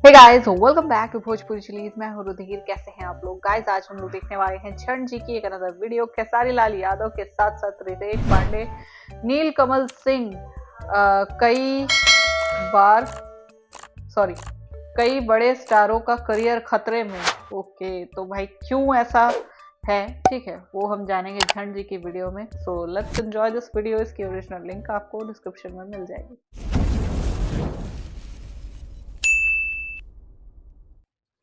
Hey guys, welcome back to Bhojpuri chillies. मैं हूं रुधिर। कैसे हैं आप लोग? गाइस, आज हम लोग देखने वाले हैं झंड जी की एक अनदर वीडियो। खेसारी लाल यादव के साथ साथ रितेश पांडे, नीलकमल सिंह कई बड़े स्टारों का करियर खतरे में। ओके, तो भाई क्यों ऐसा है, ठीक है, वो हम जानेंगे झंड जी की वीडियो में। So let's enjoy this video. इसकी ओरिजिनल लिंक आपको डिस्क्रिप्शन में मिल जाएगी।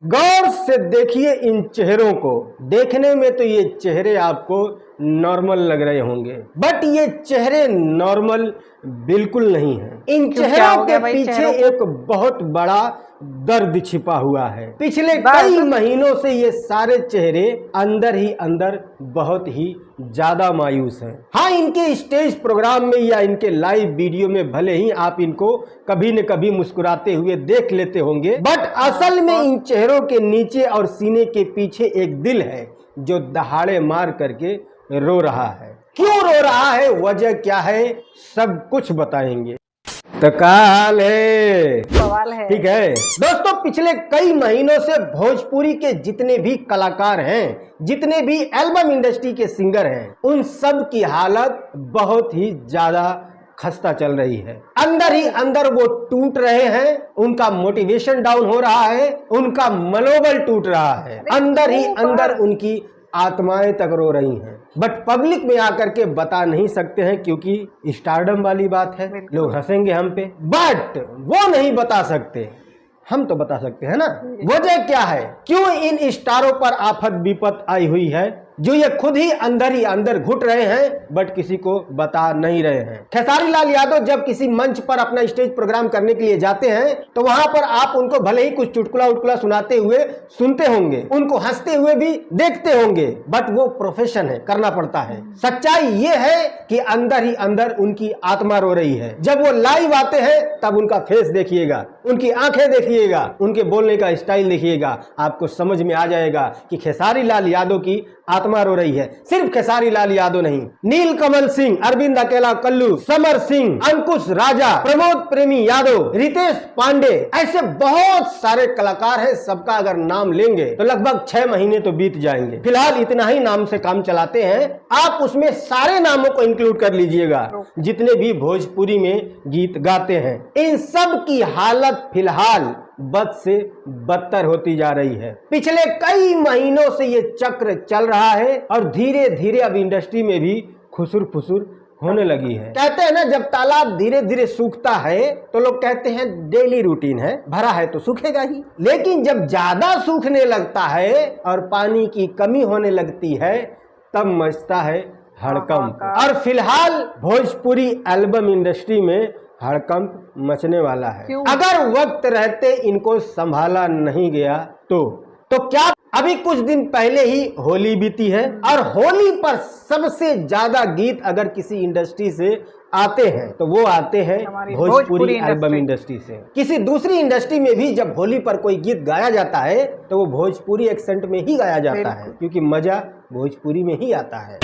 गौर से देखिए इन चेहरों को। देखने में तो ये चेहरे आपको नॉर्मल लग रहे होंगे, बट ये चेहरे नॉर्मल बिल्कुल नहीं हैं। इन चेहरों के पीछे एक बहुत बड़ा दर्द छिपा हुआ है। पिछले कई महीनों से ये सारे चेहरे अंदर ही अंदर बहुत ही ज्यादा मायूस हैं। हाँ, इनके स्टेज प्रोग्राम में या इनके लाइव वीडियो में भले ही आप इनको कभी न कभी मुस्कुराते हुए देख लेते होंगे, बट असल में इन चेहरों के नीचे और सीने के पीछे एक दिल है जो दहाड़े मार करके रो रहा है। क्यों रो रहा है, वजह क्या है, सब कुछ बताएंगे। तो काल है, सवाल है, ठीक है दोस्तों। पिछले कई महीनों से भोजपुरी के जितने भी कलाकार हैं, जितने भी एल्बम इंडस्ट्री के सिंगर हैं, उन सब की हालत बहुत ही ज्यादा खस्ता चल रही है। अंदर ही अंदर वो टूट रहे हैं, उनका मोटिवेशन डाउन हो रहा है, उनका मनोबल टूट रहा है, अंदर ही अंदर उनकी आत्माएं तक रो रही हैं। बट पब्लिक में आकर के बता नहीं सकते हैं क्योंकि स्टारडम वाली बात है, लोग हंसेंगे हम पे, बट वो नहीं बता सकते, हम तो बता सकते हैं ना। वजह क्या है, क्यों इन स्टारों पर आफत विपत आई हुई है, जो ये खुद ही अंदर घुट रहे हैं, बट किसी को बता नहीं रहे हैं। खेसारी लाल यादव जब किसी मंच पर अपना स्टेज प्रोग्राम करने के लिए जाते हैं तो वहां पर आप उनको भले ही कुछ चुटकुला उटकुला सुनाते हुए सुनते होंगे, उनको हंसते हुए भी देखते होंगे, बट वो प्रोफेशन है, करना पड़ता है। सच्चाई ये है कि अंदर ही अंदर उनकी आत्मा रो रही है। जब वो लाइव आते हैं तब उनका फेस देखिएगा, उनकी आंखें देखिएगा, उनके बोलने का स्टाइल देखिएगा, आपको समझ में आ जाएगा कि खेसारी लाल यादव की आत्मा रो रही है। सिर्फ खेसारी लाल यादव नहीं, नीलकमल सिंह, अरविंद अकेला कल्लू, समर सिंह, अंकुश राजा, प्रमोद प्रेमी यादव, रितेश पांडे, ऐसे बहुत सारे कलाकार हैं। सबका अगर नाम लेंगे तो लगभग 6 महीने तो बीत जाएंगे। फिलहाल इतना ही नाम से काम चलाते हैं, आप उसमें सारे नामों को इंक्लूड कर लीजिएगा जितने भी भोजपुरी में गीत गाते हैं। इन सब की हालत फिलहाल बद से बदतर होती जा रही है। पिछले कई महीनों से ये चक्र चल रहा है और धीरे धीरे अब इंडस्ट्री में भी खुसुर फुसुर होने लगी है। कहते हैं ना, जब तालाब धीरे धीरे सूखता है तो लोग कहते हैं डेली रूटीन है, भरा है तो सूखेगा ही। लेकिन जब ज्यादा सूखने लगता है और पानी की कमी होने लगती है तब मचता है हड़कंप। और फिलहाल भोजपुरी एल्बम इंडस्ट्री में हड़कंप मचने वाला है। अगर वक्त रहते इनको संभाला नहीं गया तो क्या। अभी कुछ दिन पहले ही होली बीती है और होली पर सबसे ज्यादा गीत अगर किसी इंडस्ट्री से आते हैं तो वो आते हैं भोजपुरी एल्बम इंडस्ट्री से। किसी दूसरी इंडस्ट्री में भी जब होली पर कोई गीत गाया जाता है तो वो भोजपुरी एक्सेंट में ही गाया जाता है, क्योंकि मजा भोजपुरी में ही आता है।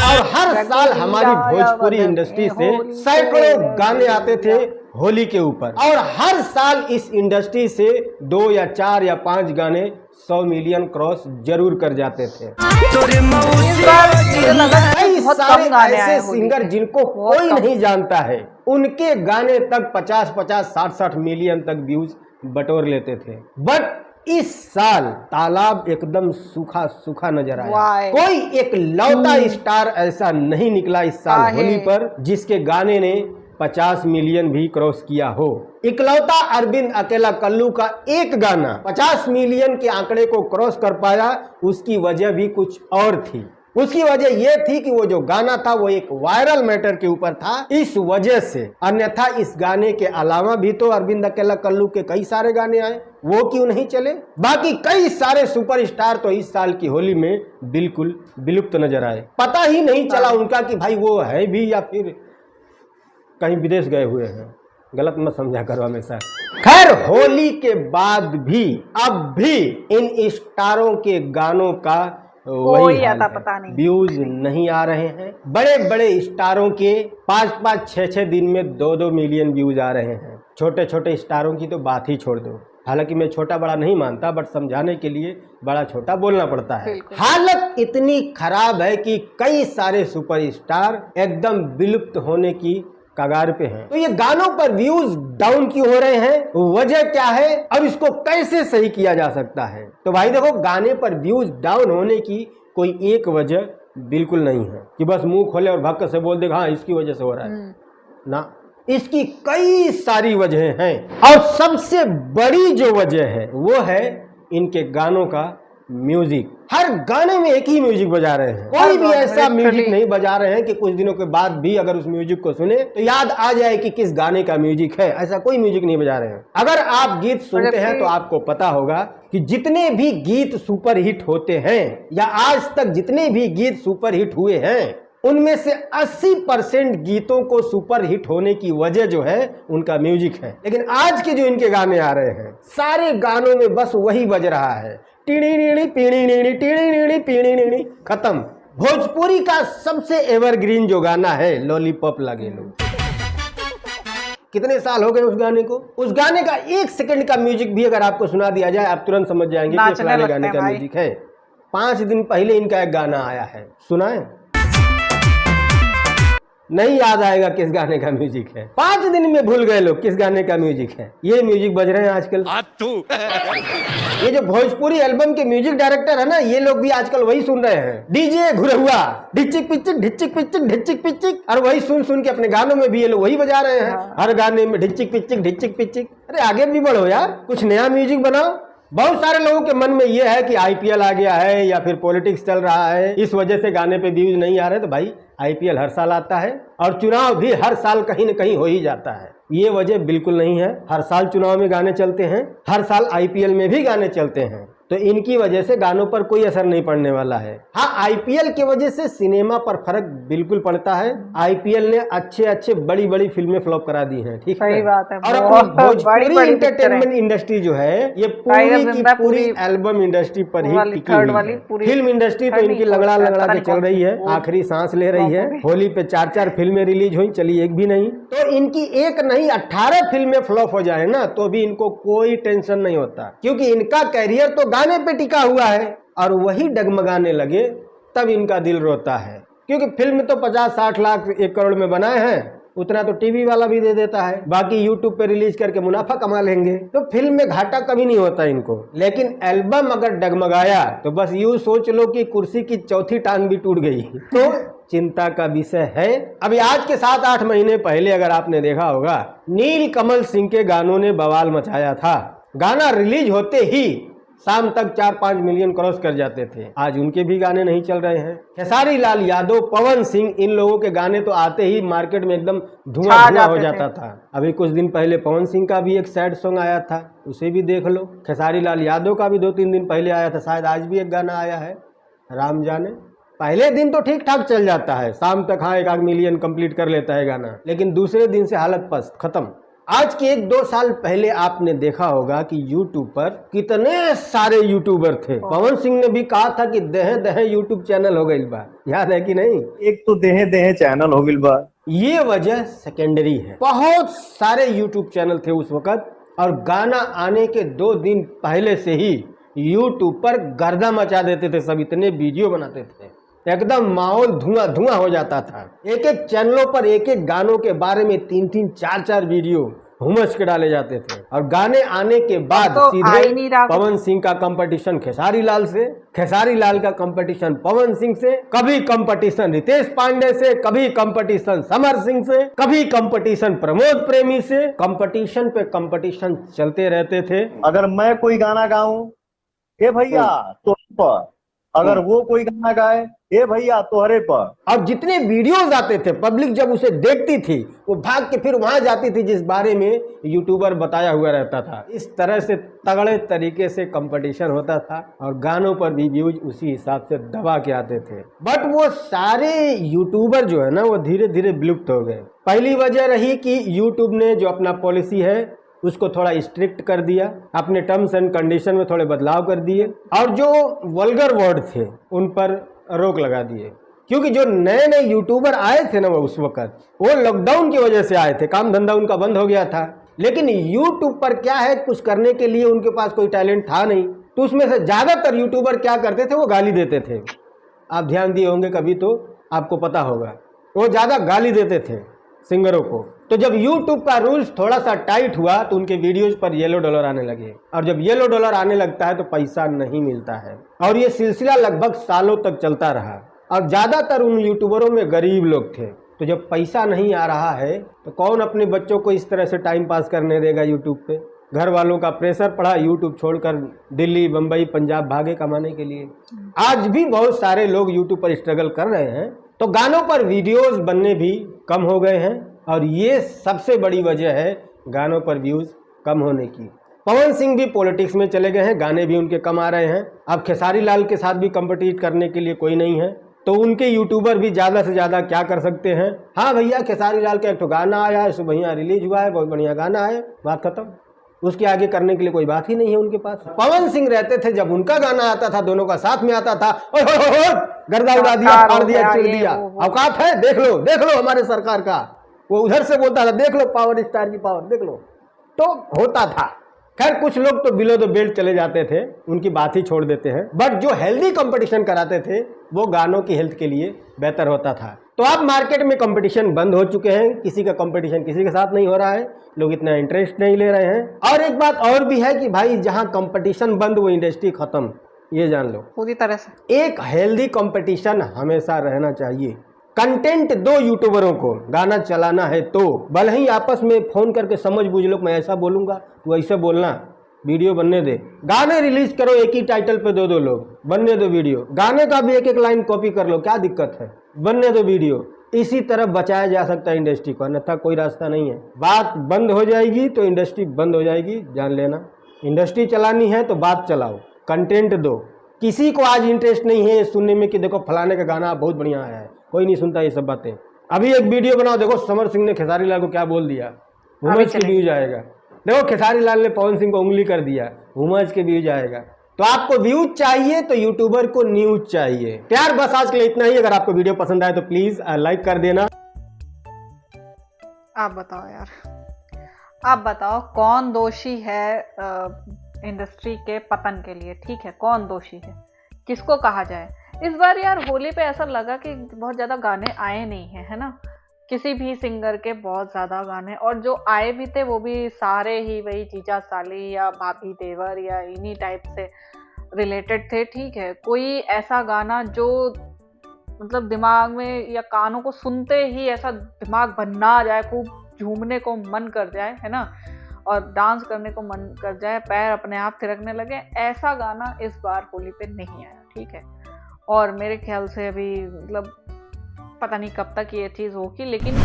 और हर साल हमारी भोजपुरी इंडस्ट्री से सैकड़ों गाने आते थे होली के ऊपर, और हर साल इस इंडस्ट्री से 2 या 4 या 5 गाने 100 मिलियन क्रॉस जरूर कर जाते थे। कई सारे ऐसे सिंगर जिनको कोई नहीं जानता है, उनके गाने तक 50-50, 60-60 मिलियन तक व्यूज बटोर लेते थे। बट इस साल तालाब एकदम सूखा सूखा नजर आया। कोई एक लौता स्टार ऐसा नहीं निकला इस साल होली पर जिसके गाने ने 50 मिलियन भी क्रॉस किया हो। इकलौता अरविंद अकेला कल्लू का एक गाना 50 मिलियन के आंकड़े को क्रॉस कर पाया। उसकी वजह भी कुछ और थी। उसकी वजह यह थी कि वो जो गाना था वो एक वायरल मैटर के ऊपर था, इस वजह से। अन्यथा इस गाने के अलावा भी तो अरविंद अकेला कल्लू के कई सारे गाने आए, वो क्यों नहीं चले। बाकी कई सारे सुपरस्टार तो इस साल की होली में बिल्कुल विलुप्त नजर आए। पता ही नहीं चला उनका कि भाई वो है भी या फिर कहीं विदेश गए हुए हैं। गलत मत समझा करो हमेशा। खैर, होली के बाद भी अब भी इन स्टारों के गानों का वही आता पता नहीं, व्यूज नहीं आ रहे हैं। बड़े बड़े स्टारों के 5-5, 6-6 दिन में 2-2 मिलियन व्यूज आ रहे हैं। छोटे छोटे स्टारों की तो बात ही छोड़ दो। हालांकि मैं छोटा बड़ा नहीं मानता, बट समझाने के लिए बड़ा छोटा बोलना पड़ता है। हालत इतनी खराब है कि कई सारे सुपरस्टार एकदम विलुप्त होने की कगार पे हैं। तो ये गानों पर व्यूज डाउन क्यों हो रहे हैं, वजह क्या है और इसको कैसे सही किया जा सकता है? तो भाई देखो, गाने पर व्यूज डाउन होने की कोई एक वजह बिल्कुल नहीं है कि बस मुंह खोले और भक्क से बोल दे हाँ इसकी वजह से हो रहा है ना। इसकी कई सारी वजह हैं और सबसे बड़ी जो वजह है वो है इनके गानों का म्यूजिक। हर गाने में एक ही म्यूजिक बजा रहे हैं, कोई भी ऐसा म्यूजिक नहीं बजा रहे हैं कि कुछ दिनों के बाद भी अगर उस म्यूजिक को सुने तो याद आ जाए कि किस गाने का म्यूजिक है। ऐसा कोई म्यूजिक नहीं बजा रहे हैं। अगर आप गीत सुनते हैं तो आपको पता होगा कि जितने भी गीत सुपरहिट होते हैं या आज तक जितने भी गीत सुपरहिट हुए हैं उनमें से 80% गीतों को सुपरहिट होने की वजह जो है उनका म्यूजिक है। लेकिन आज के जो इनके गाने आ रहे हैं सारे गानों में बस वही बज रहा है, टीणी नीणी पीणी नीणी टीणी नीणी पीणी नीणी, खत्म। भोजपुरी का सबसे एवरग्रीन जो गाना है लॉलीपॉप लगे लो, कितने साल हो गए उस गाने को। उस गाने का 1 सेकंड का म्यूजिक भी अगर आपको सुना दिया जाए आप तुरंत समझ जाएंगे कि फलाने गाने का म्यूजिक है। 5 दिन पहले इनका एक गाना आया है, सुना है? नहीं याद आएगा किस गाने का म्यूजिक है। 5 दिन में भूल गए लोग किस गाने का म्यूजिक है। ये म्यूजिक बज रहे हैं आजकल। ये जो भोजपुरी एल्बम के म्यूजिक डायरेक्टर है ना, ये लोग भी आजकल वही सुन रहे हैं, डीजे घुरहुआ, ढिचिक पिचिक ढिचिक पिचिक ढिचिक पिचिक, और वही सुन सुन के अपने गानों में भी ये लोग वही बजा रहे हैं। हर गाने में ढिचिक पिचिक ढिचिक पिचिक। अरे आगे भी बढ़ो यार, कुछ नया म्यूजिक बनाओ। बहुत सारे लोगों के मन में यह है कि आईपीएल आ गया है या फिर पॉलिटिक्स चल रहा है, इस वजह से गाने पे व्यूज नहीं आ रहे। तो भाई आईपीएल हर साल आता है और चुनाव भी हर साल कहीं न कहीं हो ही जाता है। ये वजह बिल्कुल नहीं है। हर साल चुनाव में गाने चलते हैं, हर साल आईपीएल में भी गाने चलते हैं, तो इनकी वजह से गानों पर कोई असर नहीं पड़ने वाला है। हाँ, आईपीएल की वजह से सिनेमा पर फर्क बिल्कुल पड़ता है। आईपीएल ने अच्छे अच्छे बड़ी बड़ी फिल्में फ्लॉप करा दी हैं, ठीक है, बात है। और अपनी भोजपुरी एंटरटेनमेंट इंडस्ट्री जो है ये पूरी की पूरी एल्बम इंडस्ट्री पर ही टिकी हुई है। फिल्म इंडस्ट्री तो इनकी लगड़ा लगड़ा के चल रही है, आखिरी सांस ले रही है। होली पे 4-4 फिल्में रिलीज हुई, चली एक भी नहीं। तो इनकी एक नहीं 18 फिल्में फ्लॉप हो जाए ना तो भी इनको कोई टेंशन नहीं होता, क्योंकि इनका कैरियर तो गाने पे टिका हुआ है। और वही डगमगाने लगे तब इनका दिल रोता है, क्योंकि फिल्म तो 50-60 लाख 1 करोड़ में बनाए हैं, उतना तो टीवी वाला भी दे देता है, बाकी यूट्यूब पे रिलीज करके मुनाफा कमा लेंगे। तो फिल्म में घाटा कभी नहीं होता इनको। लेकिन एल्बम अगर डगमगाया तो बस यूं सोच लो कि कुर्सी की चौथी टांग भी टूट गई। तो चिंता का विषय है। अभी आज के 7-8 महीने पहले अगर आपने देखा होगा, नीलकमल सिंह के गानों ने बवाल मचाया था। गाना रिलीज होते ही शाम तक 4-5 मिलियन क्रॉस कर जाते थे। आज उनके भी गाने नहीं चल रहे हैं। खेसारी लाल यादव, पवन सिंह, इन लोगों के गाने तो आते ही मार्केट में एकदम धुआं हो जाता था। अभी कुछ दिन पहले पवन सिंह का भी एक सैड सॉन्ग आया था, उसे भी देख लो। खेसारी लाल यादव का भी 2-3 दिन पहले आया था, शायद आज भी एक गाना आया है, राम जाने। पहले दिन तो ठीक ठाक चल जाता है, शाम तक हाँ 1-8 मिलियन कंप्लीट कर लेता है गाना, लेकिन दूसरे दिन से हालत पस्त, खत्म। आज के 1-2 साल पहले आपने देखा होगा कि YouTube पर कितने सारे यूट्यूबर थे। पवन सिंह ने भी कहा था कि दहे दहे यूट्यूब चैनल हो गई बा, याद है कि नहीं? एक तो देहे देहे चैनल हो गई बा। ये वजह सेकेंडरी है। बहुत सारे यूट्यूब चैनल थे उस वक्त, और गाना आने के 2 दिन पहले से ही यूट्यूब पर गर्दा मचा देते थे सब, इतने वीडियो बनाते थे, एकदम माहौल धुआं धुआं हो जाता था। एक एक चैनलों पर एक एक गानों के बारे में 3-3, 4-4 वीडियो हुमच के डाले जाते थे। और गाने आने के बाद तो सीधे पवन सिंह का कंपटीशन खेसारी लाल से, खेसारी लाल का कंपटीशन पवन सिंह से, कभी कंपटीशन रितेश पांडे से, कभी कंपटीशन समर सिंह से, कभी कंपटीशन प्रमोद प्रेमी से। कंपटीशन पे कंपटीशन चलते रहते थे। अगर मैं कोई गाना गाऊं, हे भैया तो पर, अगर वो कोई गाना गाए, ए भैया तोहरे पर। और जितने वीडियोस आते थे, पब्लिक जब उसे देखती थी वो भाग के फिर वहां जाती थी जिस बारे में यूट्यूबर बताया हुआ रहता था। इस तरह से तगड़े तरीके से कंपटीशन होता था और गानों पर भी व्यूज उसी हिसाब से दबा के आते थे। बट वो सारे यूट्यूबर जो है ना वो धीरे धीरे विलुप्त हो गए। पहली वजह रही कि यूट्यूब ने जो अपना पॉलिसी है उसको थोड़ा स्ट्रिक्ट कर दिया, अपने टर्म्स एंड कंडीशन में थोड़े बदलाव कर दिए, और जो वल्गर वर्ड थे उन पर रोक लगा दिए। क्योंकि जो नए नए यूट्यूबर आए थे ना वो उस वक्त, वो लॉकडाउन की वजह से आए थे, काम धंधा उनका बंद हो गया था। लेकिन यूट्यूब पर क्या है, कुछ करने के लिए उनके पास कोई टैलेंट था नहीं, तो उसमें से ज़्यादातर यूट्यूबर क्या करते थे, वो गाली देते थे। आप ध्यान दिए होंगे कभी तो आपको पता होगा, वो ज़्यादा गाली देते थे सिंगरों को। तो जब यूट्यूब का रूल्स थोड़ा सा टाइट हुआ तो उनके वीडियोज पर येलो डॉलर आने लगे, और जब येलो डॉलर आने लगता है तो पैसा नहीं मिलता है, और ये सिलसिला लगभग सालों तक चलता रहा। और ज़्यादातर उन यूट्यूबरों में गरीब लोग थे, तो जब पैसा नहीं आ रहा है तो कौन अपने बच्चों को इस तरह से टाइम पास करने देगा यूट्यूब पे। घर वालों का प्रेशर पड़ा, यूट्यूब छोड़कर दिल्ली, बम्बई, पंजाब भागे कमाने के लिए। आज भी बहुत सारे लोग यूट्यूब पर स्ट्रगल कर रहे हैं, तो गानों पर वीडियोस बनने भी कम हो गए हैं, और ये सबसे बड़ी वजह है गानों पर व्यूज कम होने की। पवन सिंह भी पॉलिटिक्स में चले गए हैं, गाने भी उनके कम आ रहे हैं। अब खेसारी लाल के साथ भी कम्पिटिट करने के लिए कोई नहीं है, तो उनके यूट्यूबर भी ज़्यादा से ज़्यादा क्या कर सकते हैं। हाँ भैया, खेसारी लाल का एक तो गाना आया है, सुबह रिलीज हुआ है, बहुत बढ़िया गाना है, बात खत्म। उसके आगे करने के लिए कोई बात ही नहीं है उनके पास। पवन सिंह रहते थे, जब उनका गाना आता था, दोनों का साथ में आता था, गर्दा उड़ा दिया, फाड़ दिया, चिर दिया। औकात है, देख लो हमारे सरकार का। वो उधर से बोलता था, देख लो पावर स्टार की पावर, देख लो, तो होता था। खैर कुछ लोग तो बिलो द बेल्ट चले जाते थे, उनकी बात ही छोड़ देते हैं, बट जो हेल्दी कंपटीशन कराते थे वो गानों की हेल्थ के लिए बेहतर होता था। तो अब मार्केट में कंपटीशन बंद हो चुके हैं, किसी का कंपटीशन किसी के साथ नहीं हो रहा है, लोग इतना इंटरेस्ट नहीं ले रहे हैं। और एक बात और भी है कि भाई जहां कंपटीशन बंद वो इंडस्ट्री खत्म, ये जान लो पूरी तरह से। एक हेल्दी कंपटीशन हमेशा रहना चाहिए। कंटेंट दो यूट्यूबरों को, गाना चलाना है तो भले ही आपस में फोन करके समझ बूझ लो, मैं ऐसा बोलूंगा तू ऐसे बोलना, वीडियो बनने दे। गाने रिलीज करो, एक ही टाइटल पे दो लोग, बनने दो वीडियो। गाने का भी एक लाइन कॉपी कर लो, क्या दिक्कत है, बनने दो वीडियो। इसी तरह बचाया जा सकता है इंडस्ट्री को, अन्यथा कोई रास्ता नहीं है। बात बंद हो जाएगी तो इंडस्ट्री बंद हो जाएगी, जान लेना। इंडस्ट्री चलानी है तो बात चलाओ, कंटेंट दो। किसी को आज इंटरेस्ट नहीं है सुनने में कि देखो फलाने का गाना बहुत बढ़िया आया है, कोई नहीं सुनता ये सब बातें। अभी एक वीडियो बनाओ, देखो समर सिंह ने खेसारी लाल को क्या बोल दिया, हुमज के व्यूज आएगा। देखो खेसारी लाल ने पवन सिंह को उंगली कर दिया, हुमज के व्यूज आएगा। तो आपको व्यूज चाहिए तो यूट्यूबर को न्यूज चाहिए। यार बस आज के लिए इतना ही। अगर आपको वीडियो पसंद आए तो प्लीज लाइक कर देना। आप बताओ यार, आप बताओ कौन दोषी है इंडस्ट्री के पतन के लिए, ठीक है, कौन दोषी है, किसको कहा जाए। इस बार यार होली पे ऐसा लगा कि बहुत ज़्यादा गाने आए नहीं हैं, है ना, किसी भी सिंगर के बहुत ज़्यादा गाने, और जो आए भी थे वो भी सारे ही वही जीजा साली या भाभी देवर या इन्हीं टाइप से रिलेटेड थे, ठीक है। कोई ऐसा गाना जो मतलब दिमाग में या कानों को सुनते ही ऐसा दिमाग भन्ना आ जाए, खूब झूमने को मन कर जाए, है ना, और डांस करने को मन कर जाए, पैर अपने आप थिरकने लगे, ऐसा गाना इस बार होली पे नहीं आया, ठीक है। और मेरे ख्याल से अभी मतलब पता नहीं कब तक ये चीज़ होगी, लेकिन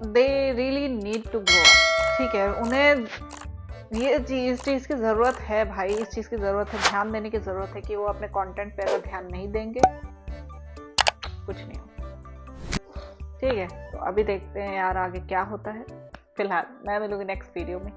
they really need to grow up, ठीक है। उन्हें ये इस चीज़ की ज़रूरत है भाई, इस चीज़ की ज़रूरत है, ध्यान देने की ज़रूरत है कि वो अपने कंटेंट पे अगर ध्यान नहीं देंगे कुछ नहीं होगा, ठीक है। तो अभी देखते हैं यार आगे क्या होता है। फिलहाल मैं मिलूंगी नेक्स्ट वीडियो में।